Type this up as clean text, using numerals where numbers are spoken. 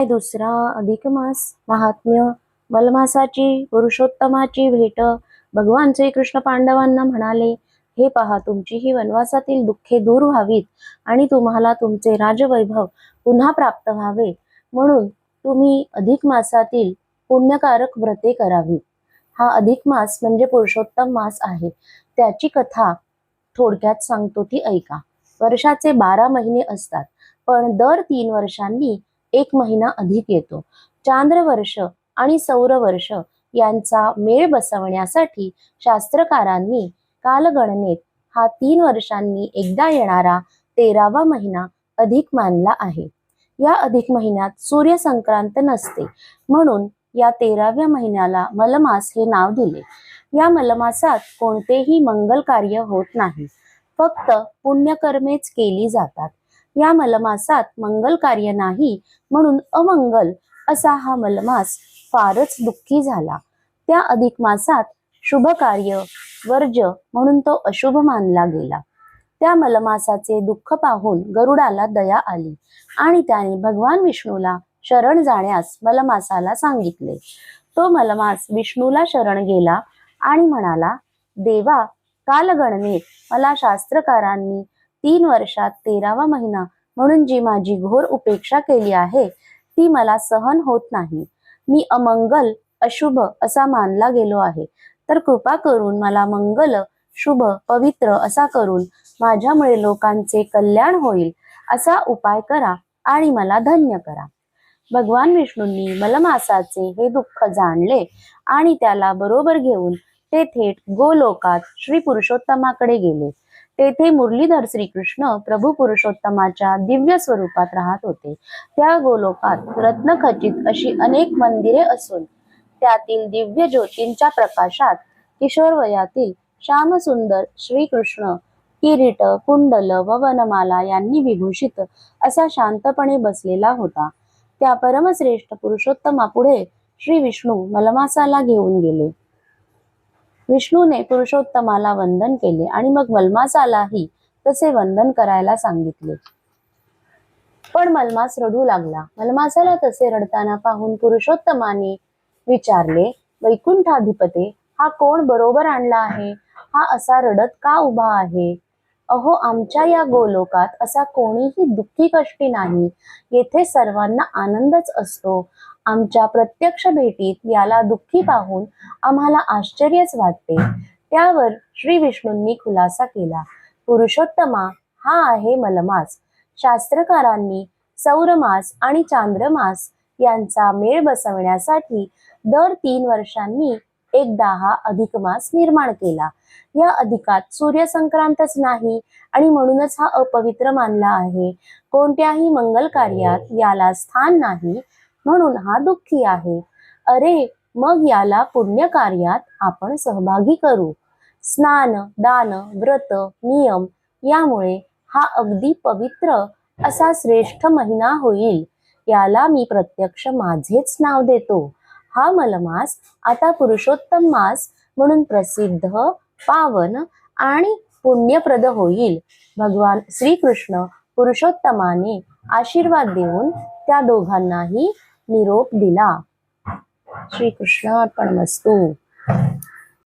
दुसरा अधिक मास महात्म्य मलमासाची पुरुषोत्तमाची भेट. भगवान श्रीकृष्ण पांडवांना म्हणाले, हे पहा, तुमची ही वनवासातील दुःखे दूर व्हावीत आणि तुम्हाला तुमचे राजवैभव पुन्हा प्राप्त व्हावे म्हणून तुम्ही अधिक मासातील पुण्यकारक व्रते करावी. हा अधिक मास म्हणजे पुरुषोत्तम मास आहे. त्याची कथा थोडक्यात सांगतो ती ऐका. वर्षाचे 12 महिने असतात, पण दर 3 वर्षांनी एक महिना अधिक येतो. चांद्र वर्ष आणि सौर वर्ष यांचा मेळ बसवण्यासाठी शास्त्रकारांनी कालगणनेत हा 3 वर्षांनी एकदा येणारा 13वा महिना अधिक मानला आहे. या अधिक महिन्यात सूर्य संक्रांत नसते, म्हणून या 13व्या महिन्याला मलमास हे नाव दिले. या मलमासात कोणतेही मंगल कार्य होत नाही, फक्त पुण्यकर्मेच केली जातात. या मलमासात मंगल कार्य नाही म्हणून अमंगल असा हा मलमास फारच दुःखी झाला. त्या अधिक मासात शुभ कार्य वर्ज्य म्हणून तो अशुभ मानला गेला. त्या मलमासाचे दुःख पाहून गरुडाला दया आली आणि त्याने भगवान विष्णूला शरण जाण्यास मलमासाला सांगितले. तो मलमास विष्णूला शरण गेला आणि म्हणाला, देवा, कालगणनेत मला शास्त्रकारांनी 3 वर्षात 13वा महिना म्हणून जी माझी घोर उपेक्षा केली आहे ती मला सहन होत नाही. मी अमंगल अशुभ असा मानला गेलो आहे, तर कृपा करून मला मंगल शुभ पवित्र असा करून माझ्यामुळे लोकांचे कल्याण होईल असा उपाय करा आणि मला धन्य करा. भगवान विष्णूंनी मलमासाचे हे दुःख जाणले आणि त्याला बरोबर घेऊन ते थेट गोलोकात श्री पुरुषोत्तमाकडे गेले. तेथे मुरलीधर श्रीकृष्ण प्रभू पुरुषोत्तमाच्या दिव्य स्वरूपात राहत होते. त्या गोलोकात रत्नखचित अशी अनेक मंदिरे असून त्यातील दिव्य ज्योतींच्या प्रकाशात किशोरवयातील श्यामसुंदर श्रीकृष्ण किरीट, कुंडल व वनमाला यांनी विभूषित असा शांतपणे बसलेला होता. त्या परमश्रेष्ठ पुरुषोत्तमापुढे श्री विष्णू मलमासाला घेऊन गेले. विष्णूने पुरुषोत्तमाला वंदन केले आणि मग मलमासालाही तसे वंदन करायला सांगितले. पण मलमास रडू लागला. मलमासाला तसे रडताना पाहून पुरुषोत्तमाने विचारले, वैकुंठाधिपते, हा कोण बरोबर आणला आहे? हा असा रडत का उभा आहे? अहो, आमच्या या गोलोकात असा कोणीही दुःखी कष्टी नाही. येथे सर्वांना आनंदच असतो. आमच्या प्रत्यक्ष भेटीत याला दुःखी पाहून आम्हाला आश्चर्यच वाटते. त्यावर श्री विष्णूंनी खुलासा केला, पुरुषोत्तमा, हा आहे मलमास. शास्त्रकारांनी सौरमास आणि चांद्रमास यांचा मेळ बसवण्यासाठी दर 3 वर्षांनी एकदा हा अधिक मास निर्माण केला. या अधिकात सूर्य संक्रांतच नाही आणि म्हणूनच हा अपवित्र मानला आहे. कोणत्याही मंगल कार्यात याला स्थान नाही, म्हणून हा दुःखी आहे. अरे, मग याला पुण्य कार्यात आपण सहभागी करू. स्नान, दान, व्रत, नियम यामुळे हा अगदी पवित्र असा श्रेष्ठ महिना होईल. याला मी प्रत्यक्ष माझेच नाव देतो. हा मलमास आता पुरुषोत्तम मास म्हणून प्रसिद्ध, पावन आणि पुण्यप्रद होईल. भगवान श्रीकृष्ण पुरुषोत्तमाने आशीर्वाद देऊन त्या दोघांनाही निरोप दिला. श्रीकृष्णार्पणमस्तु.